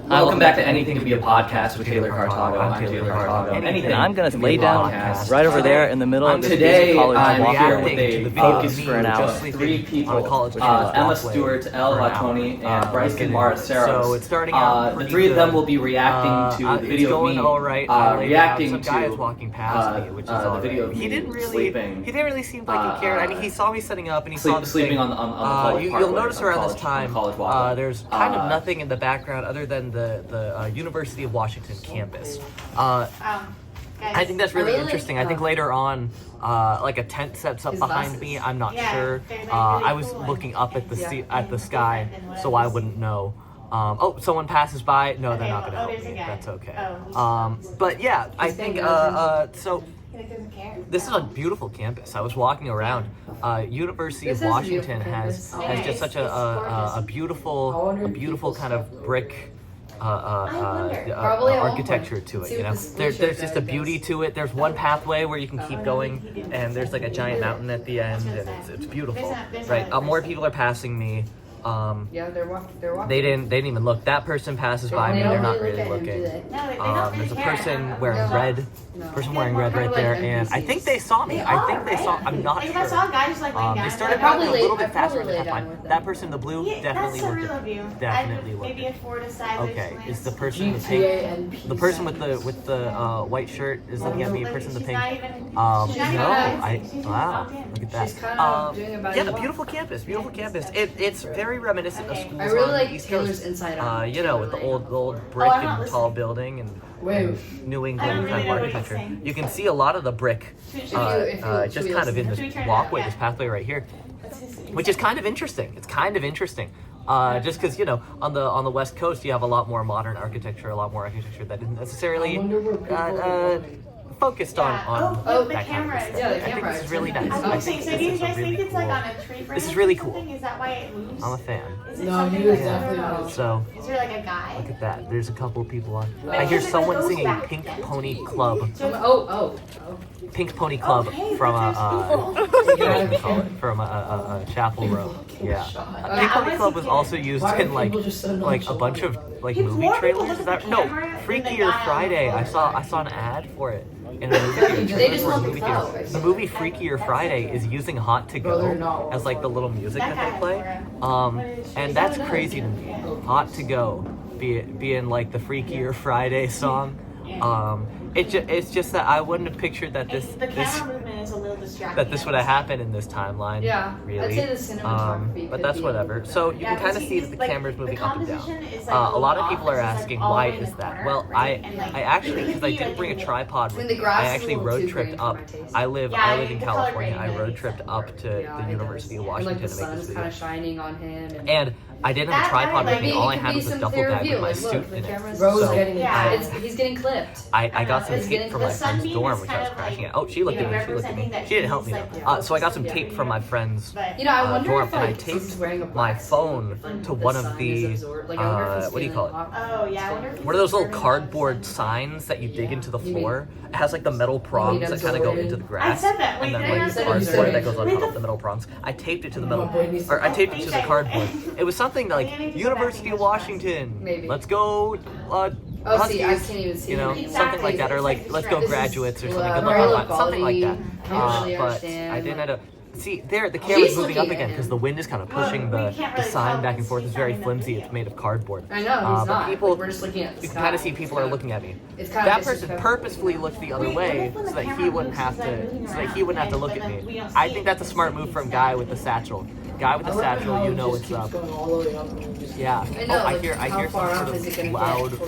Welcome back to Anything to Be a Podcast with Taylor Cartago. I'm Taylor Cartago. Anything. I'm going to lay down right over there in the middle of this today, college I'm walk here here with a focus for an hour. just 3 people, Emma Stewart, Elle Latoni, and Bryson Maraceros. So it's starting out the 3 of them will be reacting to the video of me reacting some to guy is walking past me, which is the video of me he didn't sleeping. really seem like he cared. I mean, he saw me setting up and he saw the sleeping thing. on the college You'll notice around this time, there's kind of nothing in the background other than the University of Washington campus. I think that's really interesting. I think later on, like a tent sets up behind me. I'm not sure. I was looking up at the sky, so I wouldn't know. Oh, someone passes by. No, they're not going to help me. That's okay. But yeah, I think so. This is a beautiful campus. I was walking around. University of Washington has just such a beautiful kind of brick architecture to it. You know, there's just a beauty to it. There's one pathway where you can keep going, and there's like a giant mountain at the end, and it's beautiful. Right? More people are passing me. Yeah, they're walking. They didn't even look. That person passes by me. They're not really looking. There's a person wearing red. Right there, and I think they saw me. I'm not sure. They started walking a little bit faster than that time. That person in the blue definitely looked at me. Definitely looked at me. Okay, is the person in the pink? The person with the white shirt is looking at me. The person in the pink. Wow, look at that. Yeah, the beautiful campus. It's very reminiscent of schools on the East Coast. You know, with the old brick and tall building and New England kind of architecture. You can see a lot of the brick just kind of in this walkway, this pathway right here, which is kind of interesting. It's kind of interesting. Just because, you know, on the West Coast you have a lot more modern architecture, that isn't necessarily focused on that kind of stuff. I think this is really nice. I think this is really cool. Is that why it moves? I'm a fan. No, he was definitely not. So, is there like a guy? Look at that. There's a couple of people on. I hear someone singing Pink Pony Club. Pink Pony Club from a Chapel Row. Yeah. Pink Pony Club was also used in like a bunch of like movie trailers. Is that no? Freakier Friday. I saw an ad for it. In a movie theater. The movie Freakier Friday is using Hot to Go as like the little music that they play, and that's crazy to me. Hot to Go being like the Freakier Friday song. It's just that I wouldn't have pictured that this would have happened in this timeline. Yeah, really. I'd say the cinematography but that's whatever. So you can kind of see that the camera's moving up and down. A lot of people are asking why is that. Well, I actually, because I didn't bring a tripod with me, I actually road tripped up. I live in California. I road tripped up to the University of Washington to make this video. Shining on him And I didn't have a tripod with me. All I had was a duffel bag with my suit in it. So he's getting clipped. I got some tape from my friend's dorm, which I was crashing at. Oh, she looked at me. She didn't help me though. So I got some tape from my friend's dorm, and I taped my phone to one of the what do you call it? Oh yeah. One of those little cardboard signs that you dig into the floor. It has like the metal prongs that kind of go into the grass, and then like the cardboard that goes on top of the metal prongs. I taped it to the the cardboard. It was something like University of Washington. Let's go. Huskies, I can't even see. You know, something like that, or like let's go graduates, or something. Good luck, something like that. But I didn't have to. See, there, the camera's moving up again because the wind is kind of pushing the sign back and forth. It's very flimsy. It's made of cardboard. I know, he's not. People, we're just looking at the you sky. can kind of see people are looking at me. That person purposefully looked the other way so that he wouldn't have to look at me. I think that's a smart move from guy with the satchel. Guy with the satchel, you know what's up. Yeah. I hear some sort of loud.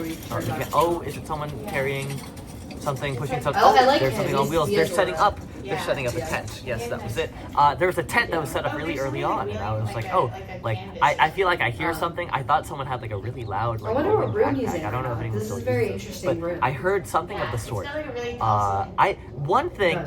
Oh, is it someone carrying something, pushing something? Oh, there's something on wheels. They're setting up a tent. Yes, that was it. There was a tent that was set up really early on, and I was like, oh, like I feel like I hear something. I thought someone had like a really loud like backpack. I don't know if anyone's still using this, but I heard something of the sort. One thing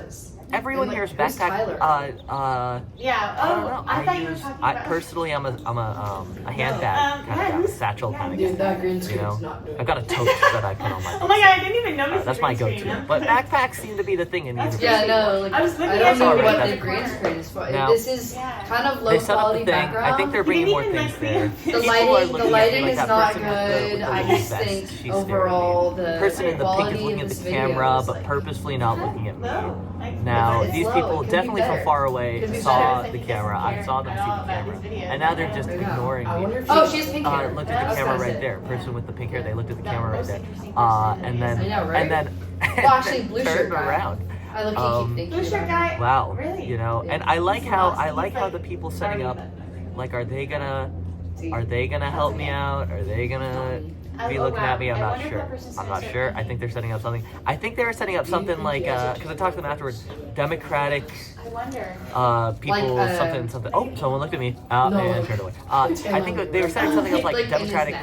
everyone And, here like, is who's backpack. Tyler? Yeah. I don't know. I thought you were talking about. Personally, I'm a handbag kind of guy, a satchel kind of guy. Dude, that green You screen's know, not doing I've got a tote that I put on my. Oh my god, I didn't even notice. That's the my green go-to. screen. But backpacks seem to be the thing in these. Yeah, no, like, I was looking I at don't know you what right the now. green screen is for. Now, This is Yeah. kind of low They set up the quality thing. background. I think they're bringing more things there. The People are lighting looking is at me like that not person with good. the I lead just vest. think She's staring at me. overall the Person in the pink is quality looking of at this the video camera, is, but like, purposefully not looking at me. No. Now, It's these low. people, It could be definitely from better. far away, Could be saw better. the camera. I saw them see the camera. And now they're just ignoring I wonder me. if oh, she has pink hair. Looked at the I was camera gonna right say. there. Person with the pink hair, they looked at the camera right there. And I know, right? then, Well, actually, blue shirt turned guy. around. I look keep thinking Blue shirt about guy. Wow. Really? You know, and I like how the people setting up, like, are they gonna help me out? Are they gonna be looking at me? I'm not sure. I think they're setting up something. I think they were setting up something like, because I talked to them afterwards, Democratic I wonder. people, Like, something. Oh, someone looked at me and turned away. I think they were setting something up like Democratic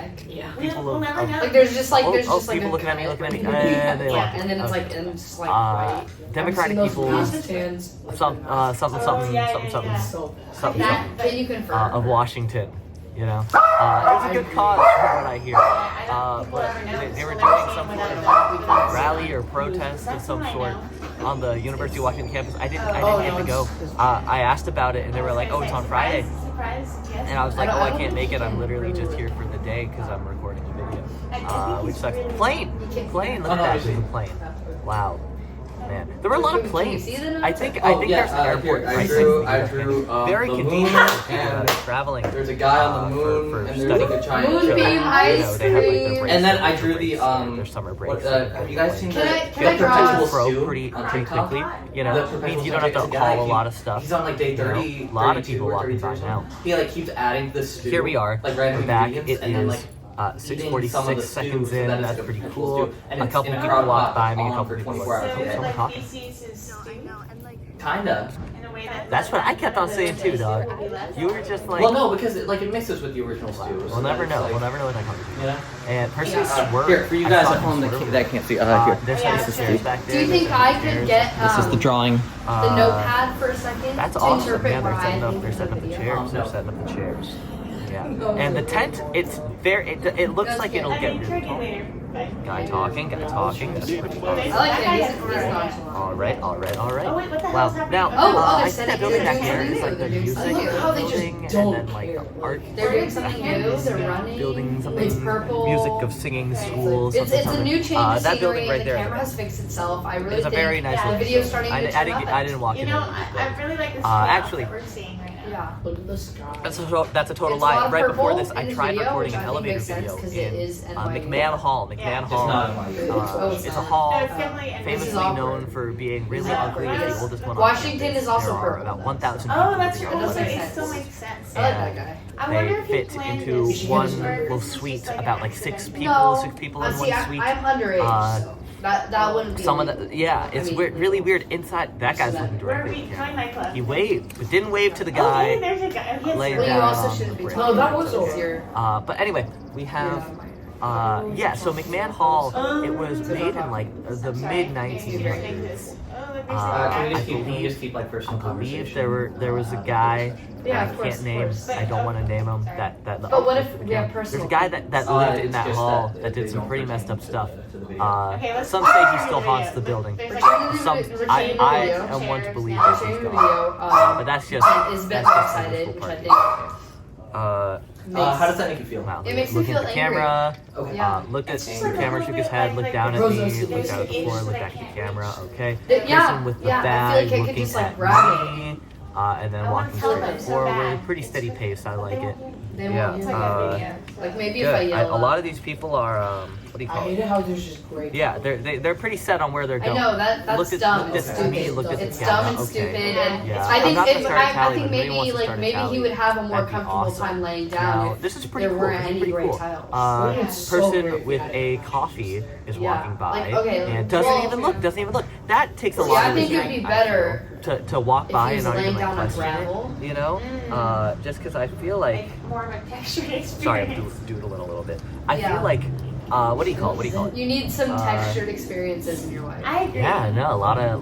people We'll of, never know. Like there's just like people a looking at me, cut. and they Yeah, walk. and then it's like and it's just like white. Democratic I've seen people, those stands, like, something, so bad. Can you confirm? of Washington. You know, it's a good cause from what I hear. But they were doing some sort of rally or protest of some sort on the University of Washington campus. I didn't get to go. I asked about it, and they were like, "Oh, it's on Friday," and I was like, "Oh, I can't make it. I'm literally just here for the day because I'm recording a video," which sucks. Plane. Look at that. There's a plane. Wow. Man, there were a lot of planes. I think there's an airport right I drew very the convenient moon, for and traveling. there's a guy on the moon, for and there's like a giant Moonbeam giant- ice they have, like, their cream. breaks And then I their drew the breaks, their summer breaks. have you guys seen Can the I You draw have to a pro stew pretty on TikTok? quickly. You The know, perpetual means you don't have to subject is a guy, haul a lot of stuff. He's on like day you know? 30, A lot of 32 people or walking 33 or by now. something. He like keeps adding to the stew. Here we are. Like We're random back. ingredients, It and then is like 6:46 seconds in. That's pretty cool. And A it's couple in a people crock walked pot by me. A on couple for people 24 like, hours. "Oh, Yeah. someone talking." Kinda. That's what I kept on saying too, dog. You were just like, Well, no, because it mixes with the original stew. we'll never know. We'll never know what that comes to. You know? And personally, swerve. Here for you I guys saw at him home swerve. that can't see. There's Yeah, some stairs back there. Do you think I could get This is the drawing. the notepad for a second That's to awesome, interpret man. where They're I setting up. think They're of setting up the video? chairs. They're setting up the chairs. Yeah. And the tent, it's very. It looks like it'll get really tall. Guy talking. That's pretty I cool. like it. He's nonchalant. All right. Oh, wait, what the hell Wow. is happening? Now, Oh, I they're see that setting- building they're back there doing is like the something new. music I like how they just building, and don't then like the art They're doing something new. They're running. building, something It's purple. music of singing schools. It's a new change of That scenery, building right and the there. camera has fixed itself. I really It's a think very nice the looking video's building. starting to turn up. I didn't walk You in. know, there. I really like this Actually- that we're seeing right now. Yeah, look at the sky. That's a total It's a lie. lot of Right before purple this, I in this tried video, recording which an I think elevator makes sense video 'cause in it is NYU. McMahon Hall. McMahon Yeah. Hall. It's not NYU. It's a hall No, it's definitely in famously awkward. known for being really ugly. It's the oldest one on Washington campus. is also There are purple. about 1,000 people Oh, that's living true. on Also, Also, campus. it still makes sense. I like that guy. I wonder They if he fit planned into this. one Or little this is suite, just like about an like six accident. people, 6 people in see, one suite. I'm underage, so that wouldn't be. Some of illegal. the it's I mean, weird, really weird inside. That guy's looking Where are directly we? at the Find camera. my club. He waved, but didn't wave to the Oh, guy. hey, there's a guy. He has laying Well, you down also on shouldn't the be bridge. talking. No, that was It's over. your- But anyway, we have. So McMahon Hall, it was made in like the mid 1900s. I believe there was a guy. Yeah, I of course, can't name. of course. I don't want to name him. That. But what if there's we have There's a personal? guy that Oh, lived in it's that just hall that that did they some don't pretty bring messed up it stuff. to the video. Okay, let's Some watch say he the still haunts the video. building. There's We're like- changing Some the video. I am one to believe that We're he's changing the gone. video. But that's just and is a bit that's just lopsided, the which cool I part. think How does that make you feel? Wow. It makes me Looking feel at the angry. camera. Okay. Yeah. Looked at It's just the like a camera, little shook his bit head, like- looked like down at Rosa me, There's looked out at the an floor, inch looked that I at the can't camera. Okay. Yeah, Person with the yeah, I feel bag like I could looking just, like, at grab me, and then I wanna walking tell straight them so forward. bad. Pretty steady pace. I like it. They Yeah, won't. It's like a video. Like maybe if I Good. yell. A lot of these people are what do you I call hate it? it how there's just great. Yeah, they're pretty set on where they're I going. know that's Looked at- dumb. looked It's at stupid. me, looked at the It's camera. dumb and Okay. stupid, and Yeah. I think I'm not gonna start a I tally, think but maybe wants maybe to like start a maybe he tally. would have a more That'd be comfortable awesome. time laying Now, down this is if pretty there cool. weren't This is any pretty gray cool. tiles. It's so Person great. with a coffee is Yeah. walking by Like, okay, and doesn't well, even look. Doesn't even look. That takes a See, lot I of think restraint, it'd be I better feel, to walk if by he and was not laying even like down on question gravel. it. You know, just because I feel like. Like more of a textured experience. Sorry, I'm doodling a little bit. I Yeah. feel like. What do you call it? What do you call it? You need some textured experiences in your life. I agree. Yeah, no, a lot of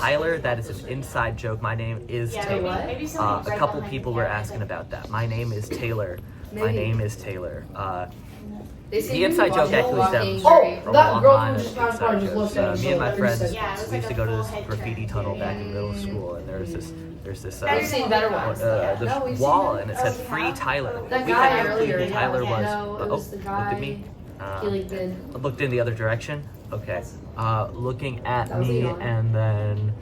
Tyler, that is an inside joke. My name is Yeah, Taylor. maybe somebody A right couple behind people you. were Yeah, asking okay. about that. My name is Taylor. My Maybe. name is Taylor. They seem The to be inside joke watching- actually walking stems very- from that a long girl line who of just passed by inside just jokes. looked at us, Me and my so friends, 30 Yeah, it was we used to like go a to whole this head graffiti turn. tunnel back in middle school, and there's this We've seen better ones. this No, we've seen wall, them. and it said "Free Tyler." That We guy had no clue earlier, who Tyler yeah. was. No, it was the Looked guy. at me. He like did. Looked in the other direction. Okay. Looking at That was me, Elon. and then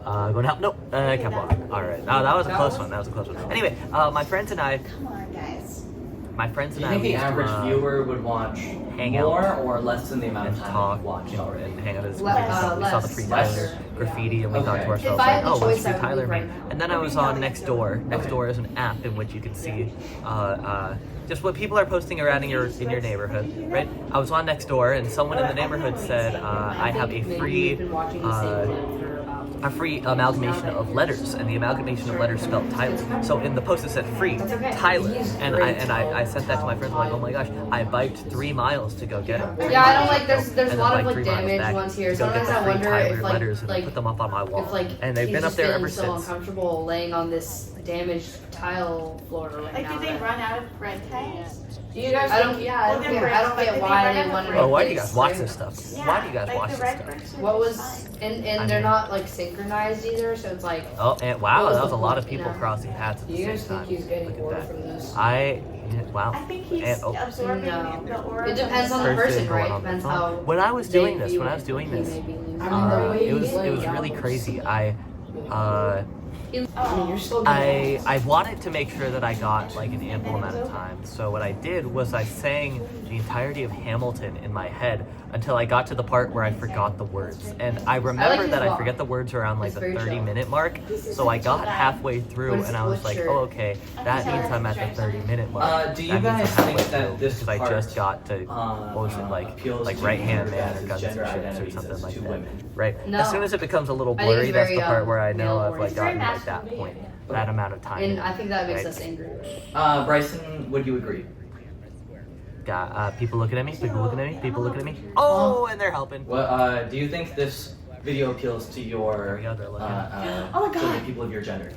going out. Nope. I kept walking. All right. No, that was a close one. That was a close one. Anyway, my friends and I. Come on, guys. My friends Do you and I think the used to, average viewer would watch hang out more or less than the amount and of time talk they've watched already? and hang out at his Less, graffiti tunnel. We saw the less. Free Less. Tyler graffiti, and we thought to Okay. ourselves, If I had like, the "Oh, what's choice, I Free would Tyler leave mean?" right now. And then I was on Nextdoor. Nextdoor is an app in which you can see just what people are posting around in your neighborhood, right? I was on Nextdoor, and someone in the neighborhood said, "I have a Maybe free." you've been watching the same clip for about A free amalgamation of letters, and the amalgamation of letters spelled Tyler. So in the post it said "free Tyler," and I sent that to my friends. I'm like, "Oh my gosh, I biked 3 miles to go get it." Yeah, I don't like. There's And a then lot of biked like 3 miles damaged back ones here. to go get Sometimes the I free wonder Tyler if like letters and put them up on my wall. if like and they've he's been up just there feeling ever so since. uncomfortable laying on this damaged tile floor right Like, now. did they run out of bread ties? Do you guys I don't. think- Yeah, I don't Well, get. they're I don't red, get but why they they run wanted. out of Oh, why do you this guys watch thing. this stuff? Yeah, Why do you guys like watch the this red stuff? bricks are What was fine. and I they're mean- not like synchronized either, so it's like Oh, and wow, What was that was a the lot of point, people you know? crossing paths at Do the you same guys time. think he's getting Look bored at from this? that. Wow. I think he's And, oh, absorbing No. the aura. It depends on from the person, going right? on the Depends phone. how. When I was they doing this, view when I it. was doing He this, may be losing I mean, the way it was he's laying down really was- crazy. I mean, you're still getting I wanted to make sure that I got like an ample amount of time. So what I did was I sang the entirety of Hamilton in my head until I got to the part where I forgot the words. And I remember his that I walk. forget the words around like It's the very chill. 30-minute mark. So I got halfway through What's- and I was what's like, your- oh, okay, that means I'm at the 30-minute mark. Do you That means I'm guys halfway think that through this because I part, just got to what was it appeals like to right hand your man or guys' guns and gender ships or identities something as like two that. women? Right. No. As soon as it becomes a little I think it's blurry, that's very, the part where I know I've male-oriented. like It's very gotten like that masculine. point, that amount of time. And I think that makes Right. us angry. Bryson, would you agree? Got people looking at me. People looking at me. People looking at me. Oh, and they're helping. Well, do you think this video appeals to your Yeah, they're looking. Oh my to God. the people of your gender?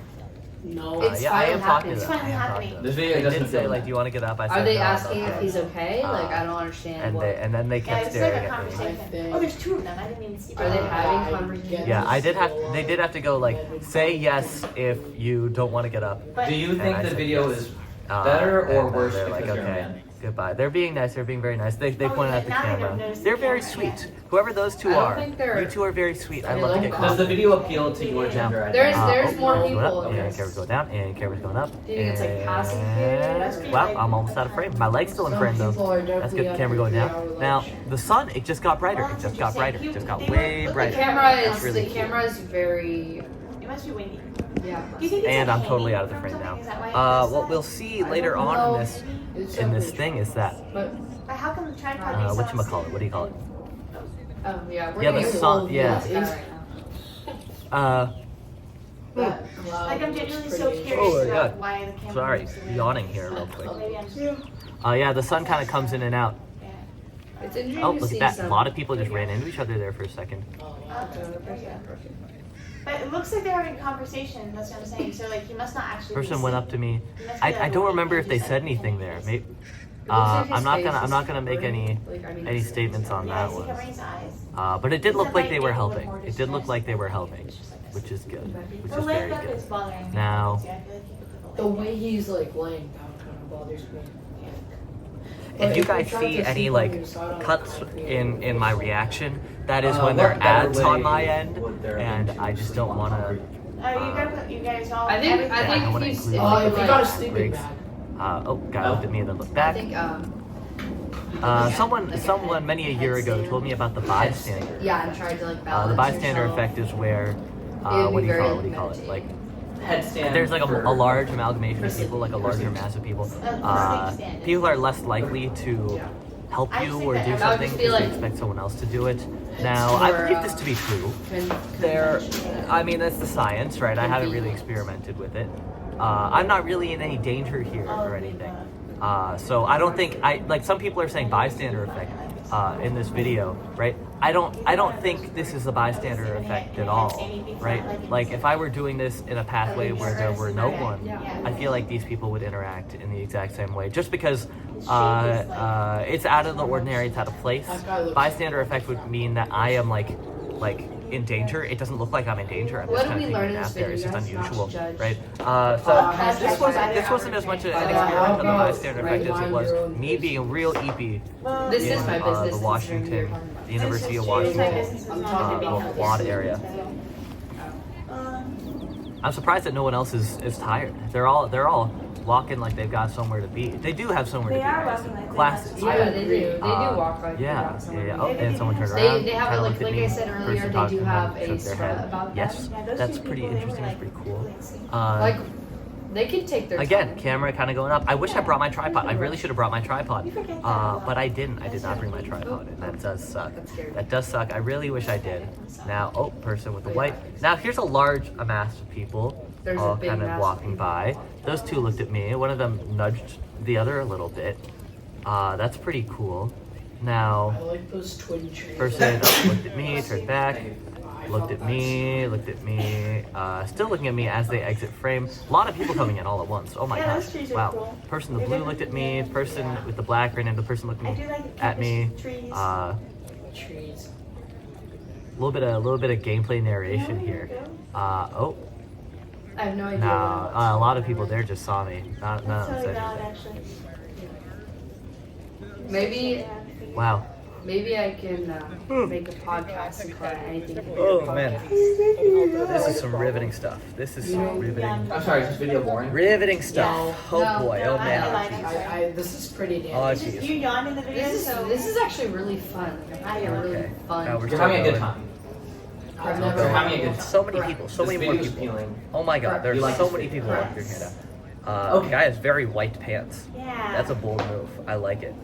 No. It's Yeah, I am finally talking to It's them. I finally am talking happening. to them. This video They doesn't did say feel like, that. "Do you want to get up?" I said, Are they "No, asking no." if he's okay? Like I don't understand. And what, they Yeah, kept it's like staring a at me. conversation. Oh, there's two of them. I didn't even see Are they that. having conversations? Yeah, they did have to go like say yes if you don't want to get up. But Do you And think I the said video yes. is better or And worse they're because like, you're a okay, man? goodbye. They're being nice. They're being very nice. They Oh, pointed at the now I don't camera. notice the They're very camera, sweet. yeah. Whoever those two I don't are, think they're- you two are very sweet. I'd They love to like get Does closer. the video appeal to your gender There's identity? more going people up, in and this. camera's going down, and camera's going up. Do you think it's, like, passing and- period? Wow, I'm almost out of frame. My leg's still in Some frame people though. are That's definitely good. Camera going under down. 3 hour Now lunch. the sun, it just got brighter. Well, It just that's got brighter. interesting. It just got They way were- The brighter. camera is That's really the cool. camera is very It must be windy. yeah. Do you think it's And like I'm totally hanging out of the from frame something? now. Is that why it does What that? we'll see I later don't on know. in this It's thing is that But But how come the tripod makes whatchamacallit, what do you call it? oh yeah, we're Yeah, gonna the get sun- old yeah. with this guy right that cloud Like I'm looks genuinely pretty so interesting. curious Oh my about God. why the camera Sorry, moves the way it yawning moves. here real quick. Maybe I'm just Yeah, the sun kind of comes in and out. yeah. now. It's interesting Oh, to look see at that. A some. lot of people just ran into each other there for a second. But it looks like they're having a conversation. That's what I'm saying. So like, he must not actually. Person be went asleep. up to me. He must be, I like, don't awake remember when if he they said said anything. anything there. Maybe. It looks like his I'm not face gonna. is I'm not gonna make blurry. any Like, I mean, any it's- statements on Yeah, that is he one. covering his eyes? But it did Is look that like light they were getting a little helping. more It did look distressed? like they were helping, It's just like which is good. Which the is leg very up is good. bothering me. Now- See, I feel like he put The leg way he's like laying down kind of bothers me. If you But guys we tried see to any sleep like on the side on the cuts concrete. in my reaction, that is when What there are better ads on way my end, would there and be to I just sleep don't on want to. concrete? You guys all. I think everything- I don't wanna he's include, Oh, like, if you got a sleeping rigs. bag. Guy looked at me and then looked I back. think Someone many a year ago told me about the bystander. yeah, and tried to like balance The bystander yourself. effect is where, would what be do you very call it? What do you call it? meditative. Like, Headstand. there's like a for- large amalgamation of for people, like a sleep. larger mass of people. sleep stand. People are less likely to help I you just think or that do that would something just be because they like- expect someone else to do it. Now, I more, believe this to be true. There, I mean, that's the science, right? I haven't really experimented with it. I'm not really in any danger here or anything. So I don't think like some people are saying bystander effect. in this video, right? I don't think this is the bystander effect at all, right? Like if I were doing this in a pathway where there were no one, I feel like these people would interact in the exact same way. Just because it's out of the ordinary, it's out of place. Bystander effect would mean that I am like in danger. It doesn't look like I'm in danger. I'm just kind of taking a nap there. It's just unusual, right? So this wasn't as much an experiment on the bystander effect as it was me being real eepy This is my business. the Washington, the University of Washington quad area. I'm surprised that no one else is tired. They're all walking like they've got somewhere to be. They do have somewhere to be. Guys. Classes. Yeah, they do. They do walk like Yeah. Oh, and someone turned around. They have kinda like looked at I me, said earlier, person they talked do to have them, a shook their strut head. about Yes, that. that's pretty interesting. That's pretty cool. Like they can take their Again, time. camera kind of going up. I wish I brought my tripod. I really should have brought my tripod, but I didn't. I did not bring my tripod, and that does suck. That does suck. I really wish I did. Now, oh, person with the white. Now here's a large mass of people There's a all big kind of mass of walking by. Those two looked at me. One of them nudged the other a little bit. That's pretty cool. Now, I like those twin trees. person looked at me, turned back, looked at me, still looking at me as they exit frame. A lot of people coming in all at once. Oh my Yeah, gosh. those trees are Wow. cool. Person in the blue looked at me, person with the black ran into the person looking I do like the at me. trees. Trees. A little bit of gameplay narration here. Oh, I have no idea. no, what else. a lot of people there just saw me. None of them That's said totally valid, anything. actually. Maybe Wow. maybe I can make a podcast and call it anything. Can be a Oh podcast. man, this is some riveting stuff. This is some riveting, I'm sorry, is this video boring? riveting stuff. Oh No. boy, No, oh I man. like it. This is pretty damn. Oh You jeez. yawn in the video, so This is actually really fun. Like, I'm having a really Okay. fun. Now we're You're having a good going. time. I've You're never having a good time. So many people, so This many more video's people. appealing. Oh my god, there's You like so this many video? people walking here now. Okay. Guy has very white pants. yeah. That's a bold move. I like it.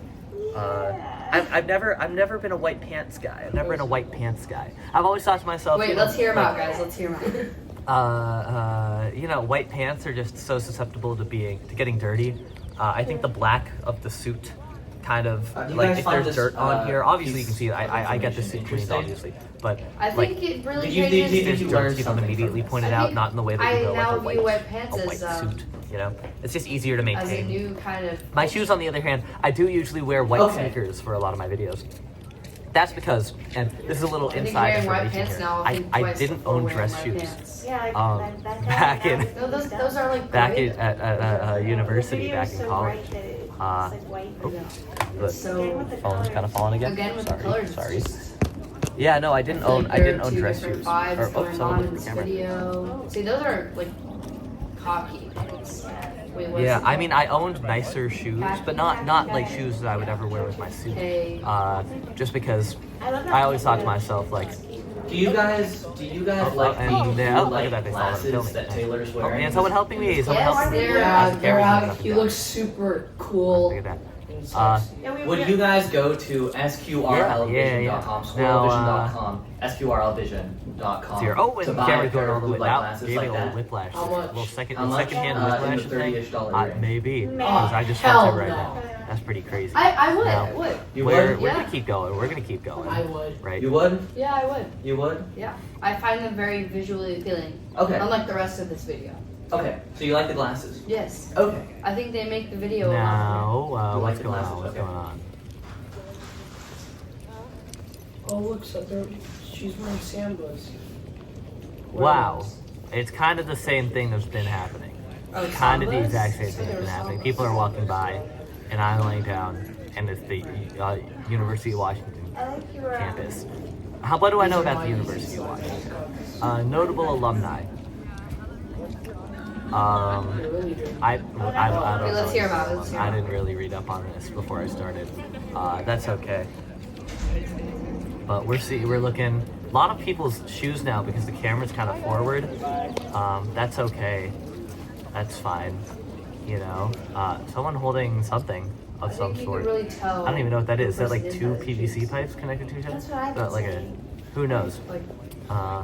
Yeah. I've never been a white pants guy. I've never been a white pants guy. I've always thought to myself, Wait, you know, let's hear him like, out, guys. Let's hear him out. you know, white pants are just so susceptible to getting dirty. I think the black of the suit kind of Do you like guys if find there's this, dirt on here, obviously you piece can see I get the of suit cleaned, information obviously, but I like think it really Did you- changes. did there's you dirt learn to them something immediately from pointed I out, think not in the way that I you go now like view white pants a white as, suit. You know, it's just easier to as a maintain. new kind of. My shoes, on the other hand, I do usually wear white Okay. sneakers for a lot of my videos. That's because, and this is a little I think inside wearing white information pants here. now. I twice didn't before own wearing dress white shoes. pants. Yeah, like that back in- No, those are like. Back great. at university, back in college. It's Uh, like white. Oh, Again, the So with the phone's kind of falling again. again with sorry, the colors. sorry. Yeah, no, I didn't own. I There didn't are own two dress different shoes. vibes Or, oh, going someone on looked in at the this camera. video. See, those are like cocky. Wait, what's Yeah, it I mean, called? I owned nicer shoes, but not like shoes that I would ever wear with my suit. Okay. Just because I love that. I always thought to myself, like, Do you guys like and the yeah, oh, look like at that, they saw them glasses filming. that Taylor's Oh wearing? man, someone helping me! Someone Yes, helping me! they're- Yeah, The camera's not up he and looks super cool. down. Look at that. and Uh, sexy. Yeah, we Would were- you guys go to sqrlvision.com, squirrelvision.com, sqrlvision.com Here. Oh, to and the buy camera's a pair going all of the blue way light out. glasses Gave me like a little that? whiplash. How much? A little second How much? secondhand In whiplash. the $30-ish range. Maybe. Man. Because I just Hell felt it right no. now. That's pretty crazy. I would. Now, I would. You we're would? we're Yeah. gonna keep going. We're gonna keep going. I would. Right. You would? Yeah, I would. You would? Yeah. I find them very visually appealing. Okay. Unlike the rest of this video. Okay. So you like the glasses? Yes. Okay. I think they make the video. Now, You what's like the going glasses? on? What's Okay. going on? Oh, look, so she's wearing Sambas. Wow. It's kind of the same thing that's been happening. Oh, Kind of the Sambas? exact same thing that's been happening. People are walking by, and I'm laying down, and it's the University of Washington I like your campus. What do I know about the University of Washington? Notable alumni. I don't Okay, let's know. hear about it. Let's hear I about didn't really read up on this before I started. That's okay. But we're looking. A lot of people's shoes now because the camera's kind of forward. That's okay. That's fine. You know, someone holding something I of some think you sort. can really tell. I don't even know what that is. Is that like person two in those PVC shoes. pipes connected to each other? That's what I've Not been like saying. who knows? Like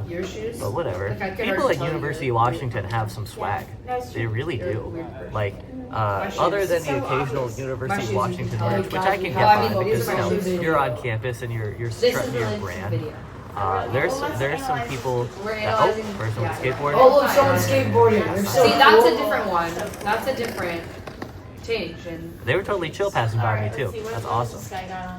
your shoes. But whatever. Like, I could People already at tell University you're of Washington have some swag. No, it's They true. really You're a do. weird person. Like Other than the occasional University of Washington merch, which I can get by because you're on campus and you're strutting your brand. There's some people that person with skateboard. Oh, look, someone's skateboarding. They're so See, that's a cool. different one. That's a different change. And They were totally chill passing by me too. That's awesome.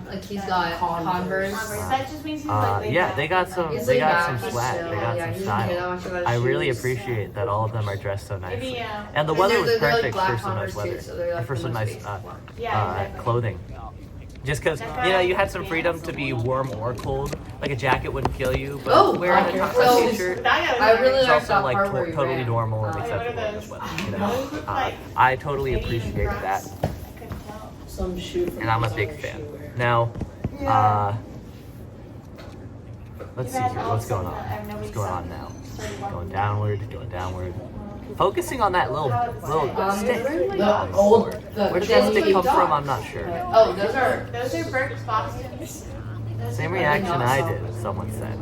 like he's got Converse. That just means he's like Yeah, they got some He's swag, chill. they got Yeah, some he doesn't care style. that much about I really shoes. appreciate that all of them are dressed so maybe nicely. yeah. And the And weather they're- was they're like perfect black for some nice Converse weather. too, so they're like For some the nice most basic one. Yeah, exactly. clothing. Just because, you had some freedom to be warm or cold. Like a jacket wouldn't kill you, but Oh, wearing a so- t-shirt I really is like also that like part where you totally ran. normal and Wait, what are acceptable in those? this weather. Those look like I totally maybe appreciated grass. that, I couldn't tell. Some shoe from and I'm a big designer fan. shoe wear. Now, let's see You've had here. all What's of going a on? sudden, What's nobody's going on now? started Going walking. downward. Focusing on that little stick. The old, Where did that stick come from? I'm not sure. Oh, those are. Those are Burke's Boston's. Those Same are reaction Burke's I did, someone said.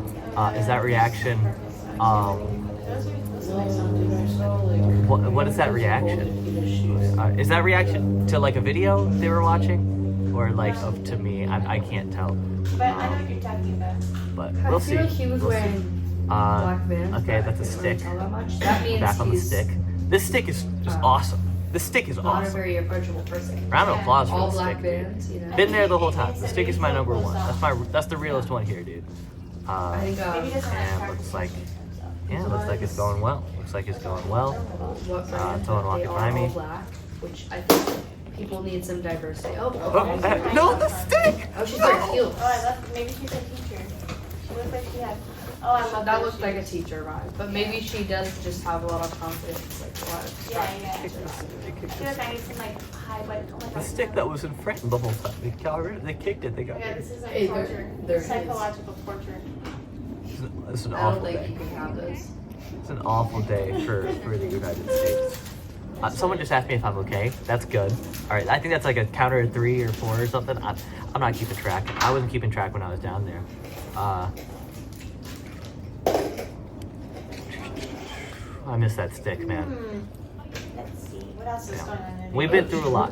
Is that reaction, Those are like something. I saw like. what is that reaction? Is that reaction to like a video they were watching? Or like to me? I can't tell. But I know what you're talking about. But I we'll feel see. like he was We'll see. wearing black Vans. Okay, but that's a I couldn't really stick. tell that much. That means Back on the he's stick. This stick is just awesome. This stick is not a awesome. very approachable person. Round of applause for All the black stick. dude. Vans, you know. Been there the whole time. The stick is my number one. That's the realest one here, dude. I think Maybe he doesn't And have looks like, looks like it's going well. Looks like it's going well. what brand, someone but walking they by are me. all black, which I think people need some diversity. Oh, no, the stick! Oh, she's wearing heels. Oh, I love. Maybe she's a teacher. She looks like she had. Oh, I love That those looked like a shoes. teacher vibe, but maybe she does just have a lot of confidence, like a lot of. Yeah. She looks like I need some like high butt. Oh my The god. stick that was in front the whole time. They kicked it. They got Yeah, it. this is like Hey, torture. they're Psychological torture. It's an I don't awful think day. you can have those. It's an awful day for the United States. Someone just asked me if I'm okay. That's good. All right, I think that's like a counter of 3 or 4 or something. I'm not keeping track. I wasn't keeping track when I was down there. I miss that stick, man. Let's see. What else is going on in We've been through a lot.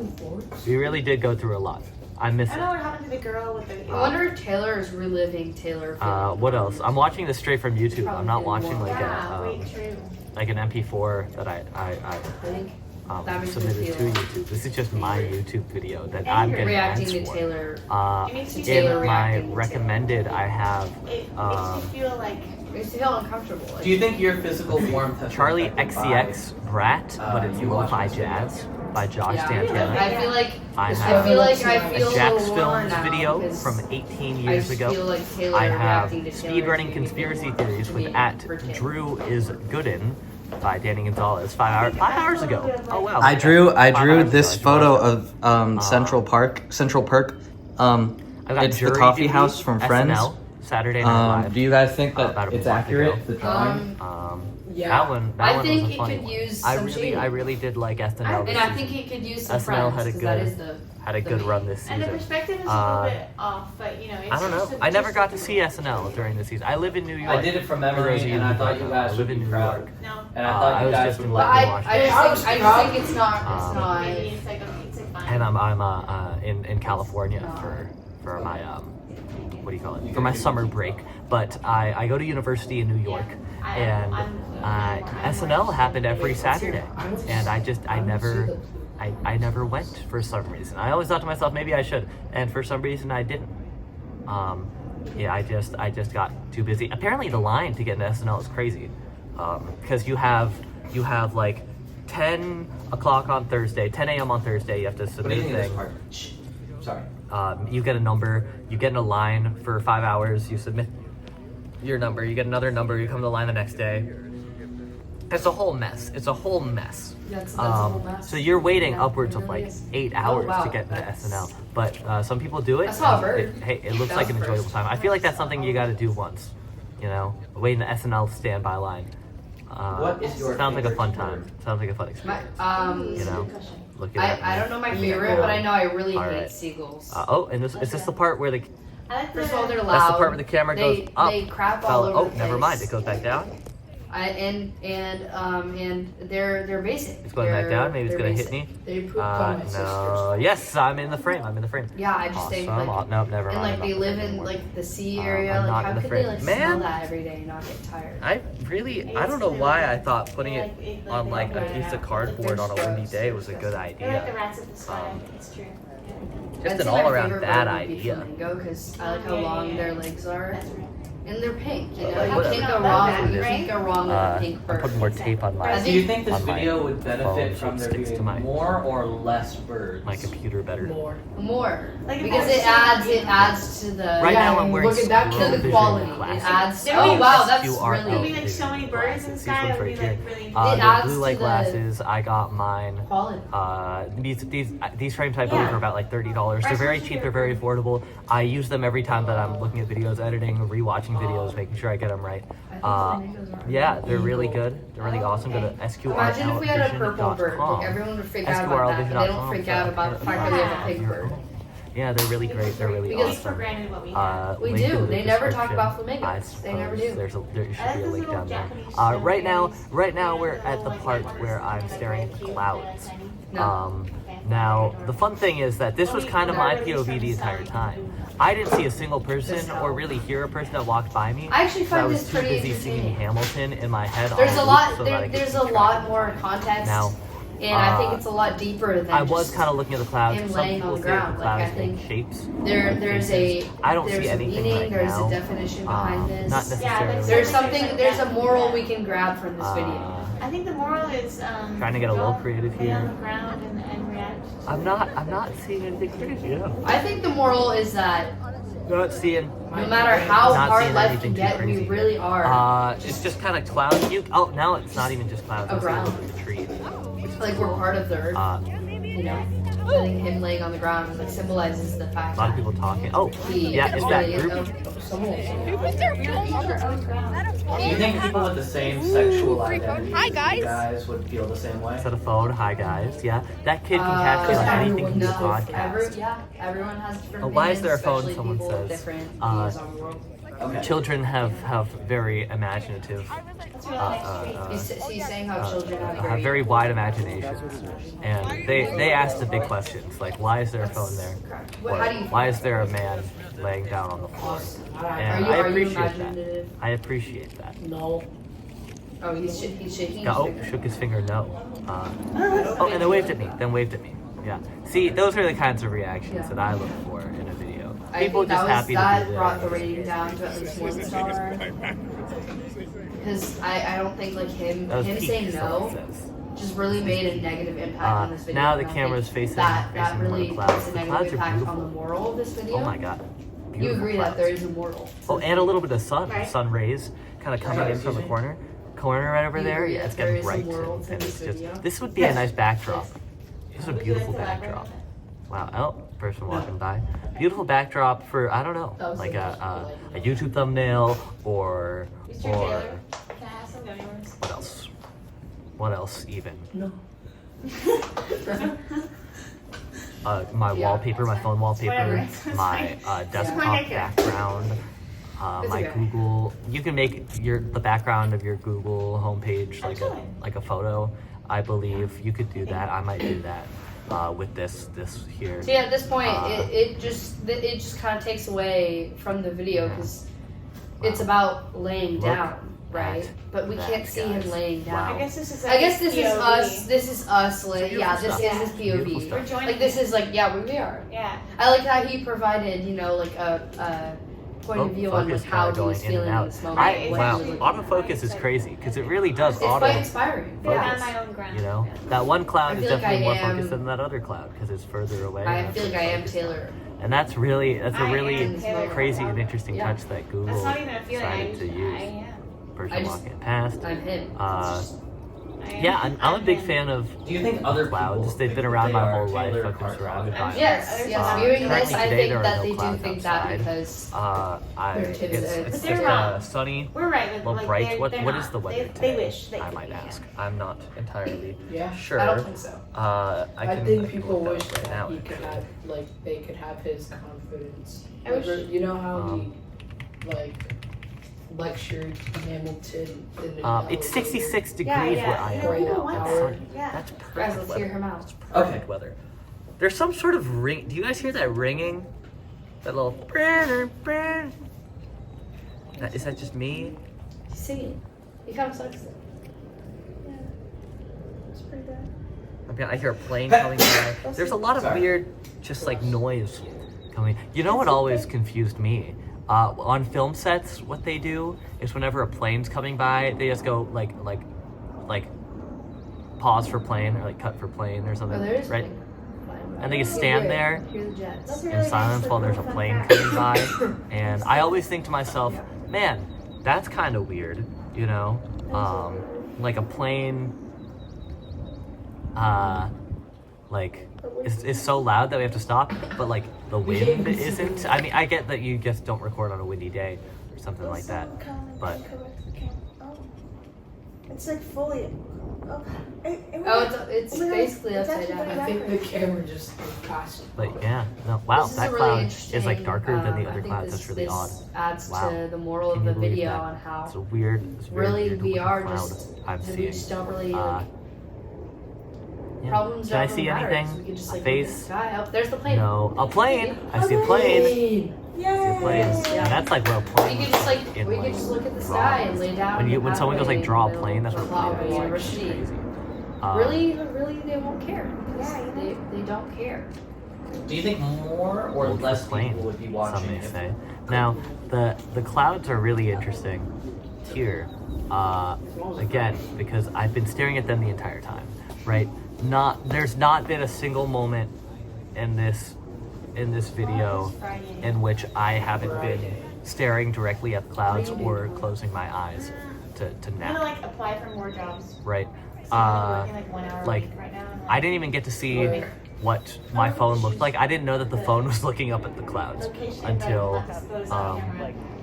We really did go through a lot. I miss I don't know it. what happened to the girl with the. I wonder if Taylor is reliving Taylor. What else? I'm watching this straight from YouTube. I'm not watching like Yeah, a wait, true. like an MP4 that I I think that makes me submitted to feel YouTube. This is just my YouTube video that And I'm you're getting reacting ads to for. Taylor. It makes you Taylor In my reacting to recommended, I have It makes you feel like. Makes me feel uncomfortable. Like, Do you think your physical warmth has been Charlie affected XCX Brat, but it's you watching Lo-Fi this video? Jazz by Josh yeah, Santana. I feel like I I have feel like I a feel Jack's a little warmer Films now video because from 18 I years ago. feel like Taylor I have reacting to Taylor Speedrunning is Conspiracy maybe more Theories to with me at for Taylor. Drew is Gooden by Danny Gonzalez 5 hours ago. Oh wow! I drew 5 hours this ago. photo of Central Perk. I've got It's the Jury coffee Duty, house from Friends. SNL, Saturday Night Live. Do you guys think About that a it's month accurate? ago. The drawing. Yeah. That one I think was a it funny could one. use I some really, shading. I really did like SNL. And this I season. think it could use some SNL friends had a because that good- is the had a the good main- run this And the season. perspective is a little bit off, but you know. It's I don't know. just I never just got to see SNL during the season. I live in New York. I did it from memory, For those of and I who thought don't you know, guys I would live be in New proud. York. No. And I I thought you was guys just would in But like London, I Washington. just think it's not. It's not. Maybe it's like it's like fine. And I'm in California for my what do you call it? For my summer break. But I go to university in New York, and SNL happened every Saturday, and I never went for some reason. I always thought to myself maybe I should, and for some reason I didn't. Yeah, I just got too busy. Apparently the line to get into SNL is crazy, because you have like 10 o'clock on Thursday, 10 a.m. on Thursday. You have to What do submit you a think of this thing. part? Shh. Sorry. You get a number, you get in a line for 5 hours, you submit your number, you get another number, you come to the line the next day. It's a whole mess. It's a whole mess. That's a whole mess. So you're waiting Yeah, upwards it of really like is. 8 Oh, hours wow. to get into That's- SNL. But some people do it. I saw a and bird. Hey, it looks That like was an first. enjoyable time. I feel like that's something you got to do once. You know, wait in the SNL standby line. What is your Sounds like a favorite fun time. word? Sounds like a fun My, experience. You know, look at I don't know my favorite, but I know I really All hate right. seagulls. And is this the part where the I like First of all, they're loud. that's the part where the camera goes up? They crap all Fell- over oh, the place. never mind. It goes back down. and they're basic. It's going back down. Maybe it's gonna hit me. They pooped on my No. sisters. Yes, I'm in the frame. Yeah, I just think Awesome. like, Nope, never and mind. like I'm they not live in in anymore. like the sea area. I'm Like not how in the could frame. they like Man. smell that every day and not get tired? I don't know why I thought putting it on like a piece of cardboard on a windy day was a good They're like the idea. rats at the sky. It's true. Just I'd an say my all-around favorite bad bird would be idea. Flamingo, because I like how Yeah, long yeah, their yeah. legs are, That's right. and they're pink. You know, Like, you whatever. can't go Not wrong. bad, You right? can't go wrong with a pink I'm bird. putting more tape on my Do you think this on my video would phone benefit so from it there sticks to being my more or less birds? my computer better. More, Like, because if it that's- adds to the Right Yeah, now I'm and wearing look at that school to the vision quality. It glasses. adds. There Oh we- wow, that's SQRL There'll be really like so many vision birds in the glasses. sky. These It'll ones be right like really. It The adds blue to light the glasses, I got mine. quality. These frames I believe Yeah. are about like $30. They're very cheap. They're very affordable. I use them every time that I'm looking at videos, editing, rewatching videos, making sure I get them right. I think flamingos are. Yeah, they're really good. They're really awesome. Go to Imagine if we had a purple bird. sqrlvision.com. Like everyone would freak out about that, but they don't freak out about the fact that we have a pink bird. Yeah, they're really great. They're really Because- Take for awesome. granted what we have. We Link in do. the They never talk description. about flamingos. I They never suppose do. There should I be a like link those down little there. Japanese Right now we're at the part where I'm staring at the clouds. No. Now the fun thing is that this was kind of my POV the entire time. I didn't see a single person or really hear a person that walked by me. I actually because I find was this too pretty busy singing entertaining. Hamilton in my head. There's on a loop lot. so that I could There's keep a track lot of more time. context, Now, and I think it's a lot deeper than. I was just kind of looking at the clouds. him Some laying people on the say the ground. Like, I clouds make think shapes. There's a. I don't there's see a anything meaning. right There's now. a definition behind this. Not necessarily. that's- There's something. There's a moral we can grab from this video. I think the moral is Trying to get a little don't creative lay on here. the ground and react. I'm not seeing anything crazy. No. I think the moral is that Not seeing. no matter how Not hard seeing life anything can too get, we crazy really here. are. It's just kind of clouds. Now it's not even just clouds. A It's ground. a little tree. Which is Like we're cool. part of the earth. You know, I think him laying on the ground like symbolizes the A fact lot of that people talking. Oh, he yeah, it's that really- group. Do you think people with the same sexual identity Hi, as guys. you guys would feel the same way? Set a phone. Hi guys. Yeah, that kid can catch me on anything in the podcast. Everyone has different Oh, why is there a phone? opinions, Someone especially people with says, different views on the world. Okay. Children have very imaginative. He's saying how children Have very wide imaginations, and they ask the big questions like, why is there a phone there? Or, How do you? why is there a man laying down on the floor? Are And you I are you appreciate that. imaginative? I appreciate that. No. Oh, he's shaking. His finger. Shook his finger no. Oh, and then waved at me. Yeah. See, those are the kinds of reactions that I look for in a video. I People think just happy that to be there. brought the rating down to at least 1 star. Because I don't think like him That was peak, saying someone no says. just really made a negative impact on this video. Now and the I camera's think facing that more really the clouds. puts a The negative clouds are impact on beautiful. the moral of this video. Oh my god. You Beautiful agree clouds. that there is a moral. Oh, and a little bit of sun, Right. sun rays, kind of coming in from the corner right over You there. agree Yeah, it's that there getting is a bright, moral to and this it's just. video? This would be a nice backdrop. This is a Would you beautiful like to elaborate backdrop. on that? Wow. Oh, person walking by. Beautiful backdrop for I don't know, That was like the a YouTube thumbnail or Mr. Taylor, can I ask some of yours? what else? What else even? No. My Yeah. wallpaper, my phone wallpaper, Whatever, it's my desktop Okay. background, It's my okay. Google. You can make the background of your Google homepage like a photo. I believe you could do that. I might do that with this here. See, at this point, Uh, it just kind of takes away from the video because it's about laying Look down, right? at But we that, can't see him guys. laying down. Wow. I guess this is. I guess this is POV. us. This is us. Like, Beautiful yeah, this stuff. is his Beautiful POV. stuff. We're joining. Like this is like yeah, we are. Yeah. I like how he provided, you know, like a point of view on like focus how kinda he was going in and feeling in out. this moment. Right, what Wow, he was looking at. autofocus is crazy because it really does It's auto. quite inspiring. Yeah, Focus, on my own ground. You know, Yeah. that one cloud I is feel like definitely I more am- focused than that other cloud because it's further away. I and feel like I am Taylor. And that's a really Taylor. crazy and interesting Yeah. touch that Google That's not even a feeling. decided to use. I am. Person I just- walking past. I'm him. Uh, I am. yeah, I'm a big fan of Do you think other clouds. people They've been think around they my are whole life. Taylor I've been surrounded by I'm them. Yes, There's yes. a lot. Viewing this, Currently I today think there are that no they do clouds think that outside. because It's But just they're wrong. sunny, We're right. a But little like, bright. they're, What they're what not. is the weather They today? wish they I could might be, yeah. ask. I'm not entirely Yeah. sure. I don't think so. I I can think people look wish that up that right he now. could have, like, they could have his confidence. I wish- You know how Um, he, like, lectured in Hamilton. It's 66 degrees where I am Right now. now. That's sunny. Yeah. That's perfect Guys, let's weather. hear him out. That's perfect weather. There's some sort of ring. Do you guys hear that ringing? That little. Is that just me? He's singing. He kind of sucks. Yeah. It's pretty bad. I hear a plane coming by. There's a lot of weird, just like noise coming. You know what always confused me? On film sets, what they do is whenever a plane's coming by, they just go like pause for plane or like cut for plane or something, Oh, there is right? one. And they just stand there Hear the jets. That's a in really silence nice while there's a little plane fun fact. coming by, and I always think to myself, man, that's kind of weird, you know? Like a plane, like is so loud that we have to stop, but like the wind isn't. I mean, I get that you just don't record on a windy day or something like that, but It's like fully. Oh, It's basically it's upside actually down. I think the camera just passed. but yeah, no, wow, This is that a really cloud interesting, is like darker than the I other think clouds. this- That's really odd. this adds Wow. to the moral Can of you the believe video that? on how It's a weird, really weird we looking are cloud just I'm we seeing. just don't really Uh, yeah. problems Can I don't see really matter, anything? so we can just A like look at the face? sky. Oh, there's the plane. No, a plane. I see a plane. I see a plane. Yeah. And that's like where a We plane. could just like in, we could just look at the sky and lay down. When someone goes like draw a plane, that's what a plane is. Like, University. crazy. Really, they won't care. Yeah, you know. They don't care. Do you think more or Ultra less plane, people would be some watching may if say. Now, the clouds are really interesting here. Again, because I've been staring at them the entire time, right? There's not been a single moment in this video in which I haven't been staring directly at the clouds or closing my eyes to I'm gonna nap, like apply for more jobs. right? So I'm working like 1 hour like, a week right now. And, I didn't even get to see what my phone looked like. I didn't know that the phone was looking up at the clouds until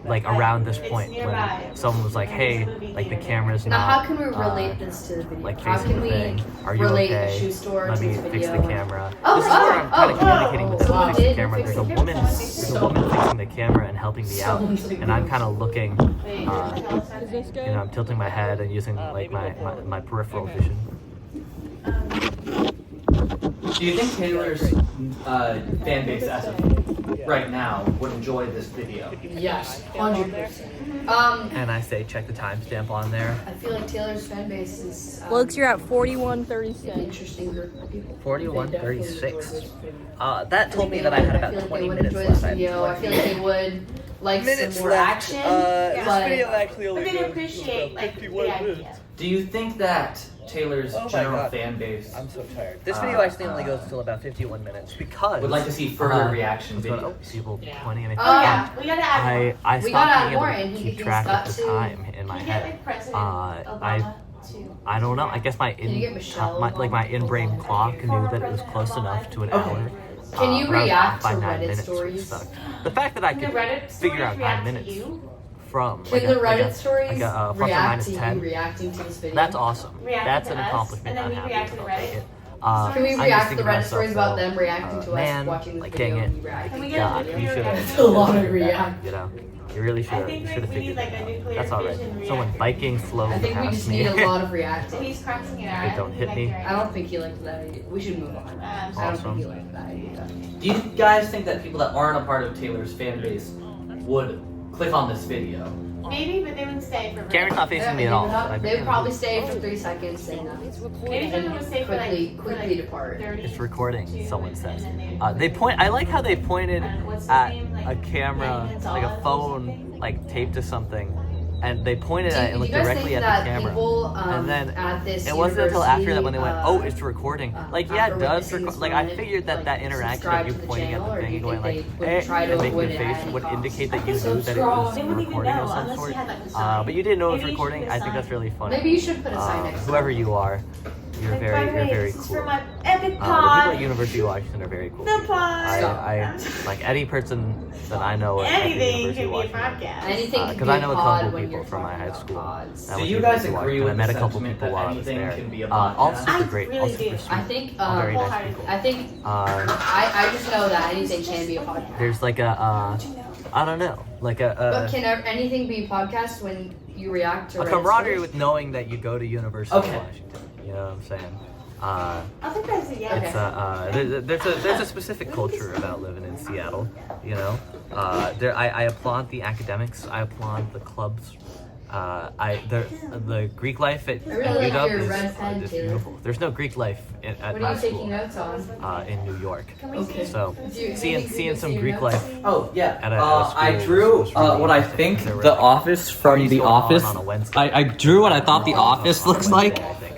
like around this point when someone was like, "Hey, like the camera's Now, not." how can we relate this to the video? Like How facing can the we thing. Are you relate okay? the shoe store Let to me the fix video? the camera. Oh, This is where I'm kind of oh, communicating with them someone to fix the did camera. fix There's a the woman. camera. There's a woman fixing the camera and helping me out, Someone's like, and I'm kind of looking. Is this You know, I'm tilting my head and using like my peripheral vision. Do you think Taylor's fan base as of right now would enjoy this video? Yes, 100%. And I say check the timestamp on there. I feel like Taylor's fan base is Looks, you're at an 41:36. interesting group of people. 41:36. That told me that I had I about feel like 20 they would minutes enjoy left. this video. I feel like they would like Minutes some more left. action. This but video actually But only they goes appreciate about like 51 the idea. minutes. Do you think that Taylor's Oh my general God. fan base I'm so tired. This video actually only goes till about 51 minutes because would like to see further reaction videos. videos? People pointing at me. Oh yeah, we gotta add more. I We stopped gotta add being more, able and to he's keep track got of the to- time in my Can you get head. like President I Obama to? I don't know. I guess my Can you get Michelle my in-brain clock knew that it was close enough to an hour. Can you but I was react off by to 9 Reddit minutes, which stories? sucked. The fact that I The could Reddit figure out stories 9 react to minutes you? from Can the Reddit stories like a plus or react minus to you 10. reacting to this video? That's awesome. Reacting That's to an us, accomplishment. and then we I'm react happy to about Reddit? it. Can we I'm react just to the thinking Reddit myself, stories about though, them reacting to us man, watching this like, video? dang and it. we reacting Can we to get the a God, video? you should That's a lot of have. react. You know, you really should I have. think You like should have we figured need like that a out. nuclear That's all right. fission Someone reactor. biking slow I think we past just me. need a lot of reacting. He's crunching it They out. don't hit me. I don't think he liked that idea. We should move on. I don't Awesome. think he liked that idea. Do you guys think that people that aren't a part of Taylor's fan base would click on this video? Maybe, but they wouldn't stay for. Camera's not facing me at all. but They would probably stay for 3 seconds, say nothing. Maybe someone would stay for like Quickly depart. 30. It's recording, someone and says. then They point. I like how they pointed what's his at name? a Like, camera, Megan like a Gonzalez or phone, something? like taped to something, and they pointed Do at it and you looked guys directly think at that the camera. people And then at this it wasn't until after that when they went, university, "Oh, it's recording." Like, yeah, after it does witnessing record. this Like, I moment, figured that like, that interaction subscribe of you to the pointing channel, at or the do thing you and going think like, they would "Eh," try to and making avoid a it face at any would cost? indicate that I you think knew that it They was wouldn't even recording know of some unless sort. you had like the sign. But you didn't know it was Maybe you should recording. put a I think sign. that's really funny. Maybe you should put a sign next to Whoever it. you are, you're Like, by very, the you're way, very this is cool. for my epic The people pod. at University of Washington are very cool. The people. pod. I like any person that I know at the Anything University can of be a Washington. podcast. Anything can Because be I a know a pod couple when people you're from my talking high about school. pods. I Do went you to guys University of agree Washington. with I met a the couple sentiment people that while I was anything there. can be a All podcast? super great, all really super do. sweet, I think all very nice wholeheartedly. people. I think I just know that anything can be a podcast. There's like a I don't know, like But can anything be podcast when you react to a Red camaraderie Stories? with knowing that you go to University Okay. of Washington. You know what I'm saying? I think that's a yes. It's there's a specific culture about living in Seattle. You know, I applaud the academics. I applaud the clubs. The Greek life at I really like UW your is red pen, is Taylor. beautiful. There's no Greek life at What my are you taking school notes on? in New York. Can we Okay. see? So Do you seeing think you seeing can some see your Greek notes? life. Oh yeah. At a I school drew was really what I interesting. think There were, the like, office from parties The going on Office. on a Wednesday. I drew what I thought The Office looks like. Wednesday, I think.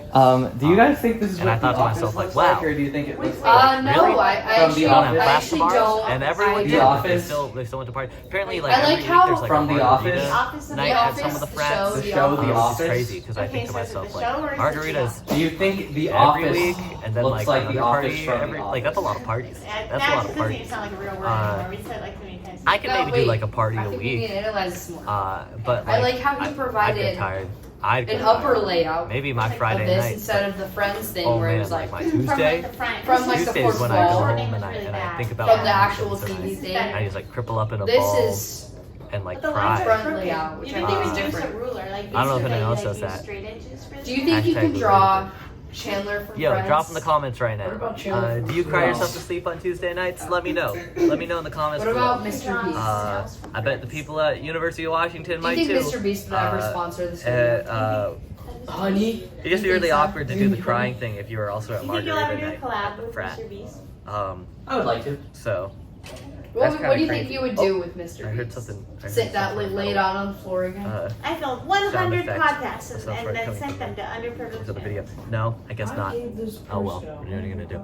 Do you guys think this is And I what thought The to Office myself, like, looks wow. like, or do you think it looks No, like? Really? I From The actually They don't have don't. I plastic actually bars, don't. and everyone I did. The don't. Office. They still went to party. Apparently, like I like every week how- there's like From a The margarita Office? Office of night the at Office, some of the the frats. show, The The show, The This is Office. crazy because I Okay, think to so is it myself the like show or is it margaritas Do you think The every Office week, and then looks like like another The party Office from every The like that's a lot of Yeah, parties. That's that a lot just of doesn't even parties. sound like a real word Uh, anymore. We said it like 3 times. I can No, maybe wait. do like a party I a think we need week. to analyze this more. But I like, like how he I'd provided get tired. I'd get An upper tired. layout Maybe my of Friday this night. instead of the Friends thing Oh where it man, was like my From Tuesday. like the front. From, like, the Tuesdays fourth when I go wall. home Shortening and was really I bad. think about from the my actual actions, and TV This is thing. better. I just like cripple up in a This ball is and like But the lines cry. are Front crooked. layout, which You I think think they is would use a different. ruler? Like I don't know if basically, anyone else like, does use that. straight edges for Do you this? think you can Hashtag draw Chandler from Yo, Friends? drop in the comments right What now. about Chandler Do you from cry Friends? yourself to sleep on Tuesday nights? Let me know. Let me know in the comments What about below. Mr. Beast? I bet the people at University of Washington Do you might think too. Mr. Beast would ever Uh, sponsor this video? Honey, It'd just be You really think so? awkward to do the crying thing if you were also at You think you'll ever Margarita do a night collab at the with frat. Mr. Beast? I would like to. So What, that's what do you kinda think crazy. you would do with Mr. I heard Beast? something. I heard Sit that something lay it out on the floor again? I filmed Sound 100 effect. podcasts Sounds and right then coming sent from them to to the underprivileged video. kids. No, I guess I not. gave this Oh well. person What are you gonna do?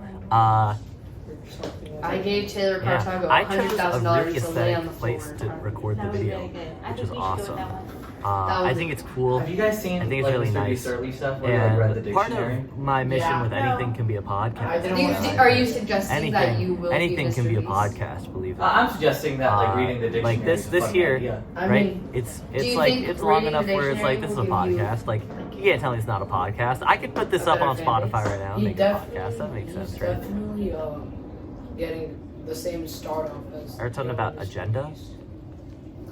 I gave Taylor Yeah, Cartago I chose a $100,000 really to lay on the aesthetic floor. place to record the That was video, really good. I which think is we should go with awesome. that one. I think it's cool. Have you guys seen I think it's like really Mr. nice. Beast early stuff where you like, read the And part dictionary? of my mission Yeah. with No. anything can be a I podcast. didn't Do you, want to- are you suggesting that you will anything be can Mr. be a Beast? podcast, believe it. I'm suggesting that like reading the dictionary. like this is a this fun here, idea. I right? mean, It's you like think it's long reading the enough where it's like this is a dictionary will give you podcast. Like you can't tell me it's not a podcast. I could put this a up on better fan Spotify base? right now and he make a podcast. That makes he's sense, right? definitely getting the same start off as. I heard something about Mr. agenda. Beast.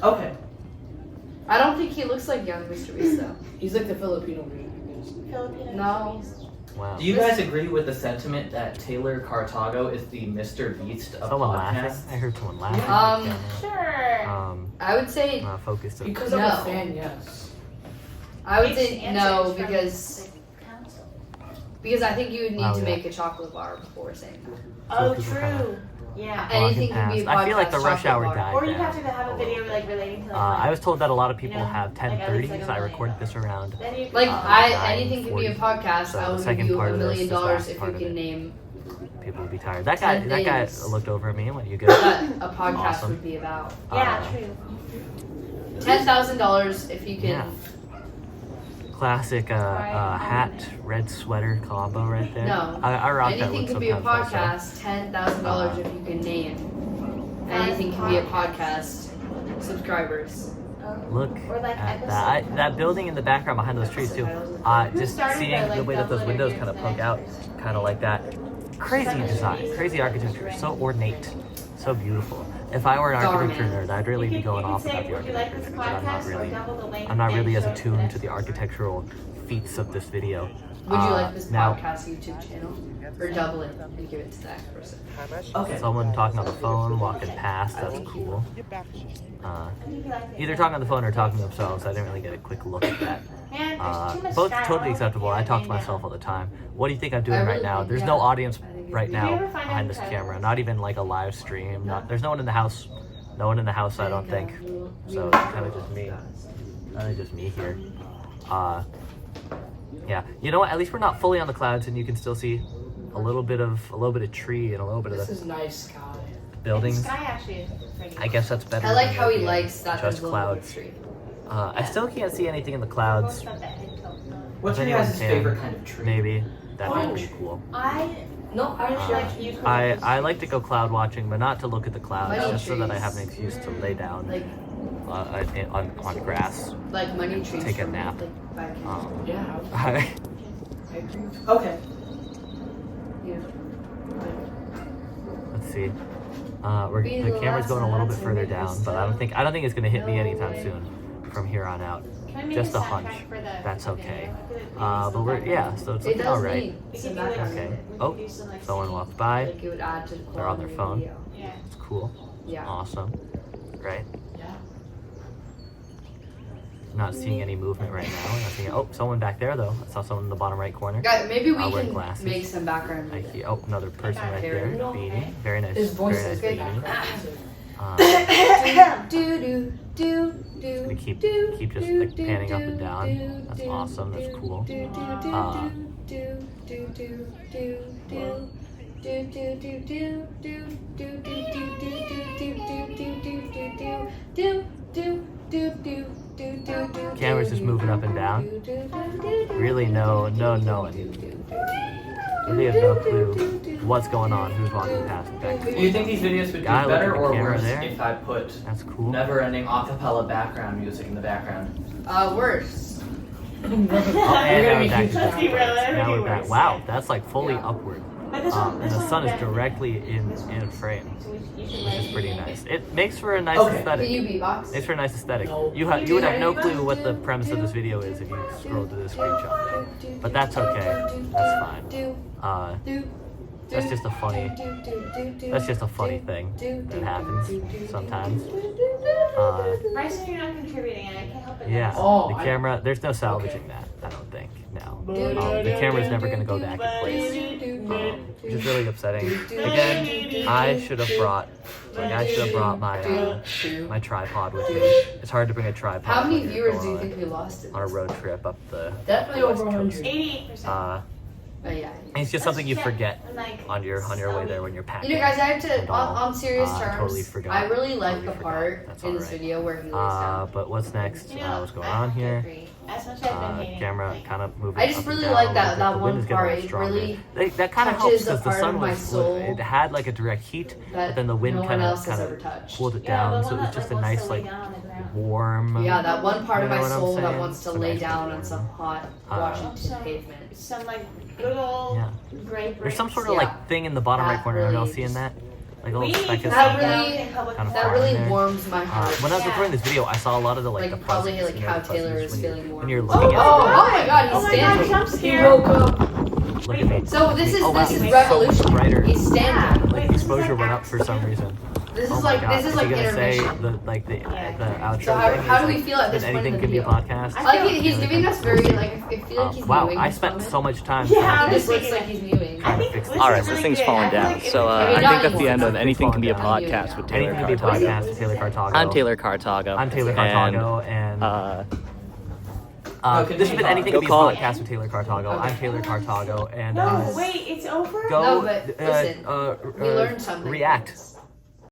Okay. I don't think he looks like young Mr. Beast though. He's like the Filipino version. I guess. Filipino No. Beast. Wow. Do you guys agree with the sentiment that Taylor Cartago is the Mr. Beast of Someone podcasts? laughing. I heard someone laughing. Sure. I would say Not focused. Because No. I'm a fan, yes. I would Which say answer no is from because the council. I think you would need Oh, to yeah. make a chocolate bar before saying that. Oh, people kinda- true. Yeah. Anything can be a podcast. I feel like the rush chocolate hour bar. died Or you down have to have a a video little like relating to like. I was told that a lot of people You know, have like, at least, 10:30, like, a so I million. recorded this around. Then you Like Uh, anything can be a 9:40. podcast. So I the will give second you part $1 of this, million this last if part you of can it. name People would be tired. That 10 guy things. looked over at me and went, "You good?" what a podcast Awesome. would be about. Yeah, Uh, true. $10,000 if you can. Yeah. Classic hat, red sweater combo right there. No. I rock that Anything look can be a sometimes also. podcast. $10,000 if you can name. Anything can be a podcast. Subscribers. Look Or like at episode. that. That building in the background behind those trees too. Just started seeing the, the way that those double windows letter kind of years poke out, kind of like that. Crazy design, crazy architecture, so ornate, so beautiful. If I were an architecture nerd, I'd really be going off about the architecture, but I'm not really as attuned to the architectural feats of this video. Would you like this now, podcast YouTube channel? Or double it and give it to that person? Okay. someone talking on the phone, walking past, that's cool. Either talking on the phone or talking to themselves. I didn't really get a quick look at that. Both totally acceptable. I talk to myself all the time. What do you think I'm doing I right really now? think, There's yeah. no audience I think it's right good. now Did you ever find behind out this the camera. title? Not even like a live stream. There's no one in the house. No one in the house, I don't think. So it's kind of just me. Kind of just me here. Yeah. You know what? At least we're not fully on the clouds, and you can still see a little bit of tree and a little bit This of is nice sky. the buildings. The sky actually is pretty. I guess that's better. I like than how he being likes that just there's a little clouds. tree. I still can't see anything in the clouds. What's If your anyone guys' can, favorite kind of tree? Maybe that'd be Orange. pretty cool. No, I actually like you. I like to go cloud watching, but not to look at the clouds, Money just so that I trees. have an excuse to lay down Like on grass. like money trees. Take a from, nap. Like, back in- yeah, I, I agree. Okay. yeah. let's see. The camera's going a little bit further down, but I don't think it's gonna hit me anytime soon from here on out. Just a hunch. That's okay. But so it's looking alright. Okay. Oh, someone walked by. Like, it would add to the They're on their quality phone. of the video. It's cool. Yeah. Awesome. Right? Yeah. Not seeing any movement right now. Not seeing, someone back there though. I saw someone in the bottom right corner. Guys, maybe we wearing can glasses. make some background I music. hear, another person right there. Beanie. Very nice. His voice very is nice good. beanie. Do do Gonna keep just like panning up and down. That's awesome. That's cool. Camera's just moving up and down. Really no knowing. Really have no clue what's going on, who's walking past back. Do you think these videos would be Guy looking better at the or camera worse there. if I put That's cool. never-ending acapella background music in the background? Worse. Oh, and now we're back to Let's be real, that'd now be we're back. worse. Wow, that's like fully Yeah. upward. But this And the sun is bad. directly in frame, So you should which is pretty nice. It makes for a nice Okay. aesthetic. Can you beatbox? Makes for a nice aesthetic. No. You would have no clue what the premise of this video is if you scroll to this screenshot. But that's okay. That's fine. That's just a funny thing that happens sometimes. Bryce said you're not contributing, and I can't help it. Yeah. Oh, The camera. There's no salvaging that. I don't think. No. The camera's never gonna go back in place. Which is really upsetting. Again, I should have brought my tripod with me. It's hard to bring a tripod. How many when you're viewers going do you on think we lost in on a this? road trip up the Definitely over 100. 88%. Oh, yeah. it's just something you forget I'm like, on your way there when you're packing. You know, guys, I have to, and all. on serious I terms, totally forgot. I really like Totally the forgot. part That's in this alright. video where he lays down. But what's next? You know, What's going I on have to here? agree. As much as I've been hating, Camera like, kind of moving. I just up and really down like a that- little bit. that The one wind is getting a part. little It stronger. really that kind of helps touches a because the part sun of my was soul it had like a direct heat, but that then the wind no one kind else of has ever touched. pulled it yeah, down, the so one it was that, just a wants nice to lay like down on the ground. warm. Yeah, that one part of You know my what I'm soul that saying? wants to It's a lay nice down warm. on some hot Uh, Washington pavement. Some like good old Yeah. gray There's some sort of Yeah. like thing in the bottom right That corner. Anyone else really seeing just- that? Like a We little need speck to of That lay sun. down really- in public Kind of That far really in there. warms my heart. When I was recording this video, I saw a lot of the like Like, the probably, fuzzies, like, you know, how the fuzzies Taylor is when you're- feeling warm. when you're Oh, looking at Oh my god, he's Oh my standing. god, jump He scare. woke up. it, look at me. So this is Oh, wow, this is it's revolution. so much brighter. He's standing. Like the exposure went up for some reason. This Oh is my like God. this is Is like he gonna say intermission. the outro So how- thing how is do we like, feel at this that point in anything the can be a video? podcast? I Like he's giving us very like I feel like he's Wow, mewing I or spent something. so much time. Yeah, trying to This I'm looks like he's mewing. trying to fix this. All right, this thing's falling down. So I I mean, think not that's the end of anymore. Anything Can Be a Falling down. Podcast with Taylor Anything can be a Cartago. podcast with Taylor Cartago. I'm Taylor Cartago. I'm Taylor Cartago, and Oh, this has been Anything Go Can Be a call it. Podcast with Taylor Cartago. I'm Taylor Cartago, and No, wait, it's over? go No, but listen, we uh, learned something. react